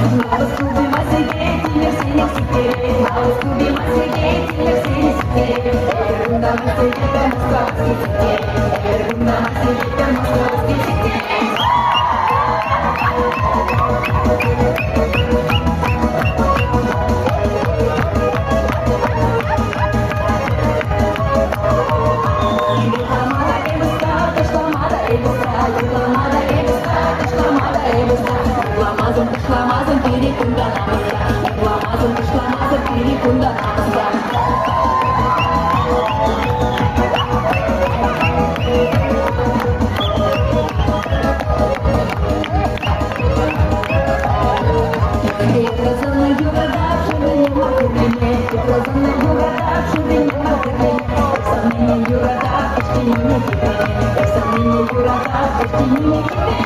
Studio mas segredo, meu sem se querer. Ao estúdio mas segredo, meu sem se querer. Pergunta mas segredo, mostra o que se quer. Pergunta mas segredo, mostra o que se quer. Keselamatan kiri kunda namasa, keselamatan kiri kunda namasa. Presana juga dah sudah nyaman kini, presana juga dah sudah nyaman kini. Samini juga dah pasti ini, samini juga dah pasti ini.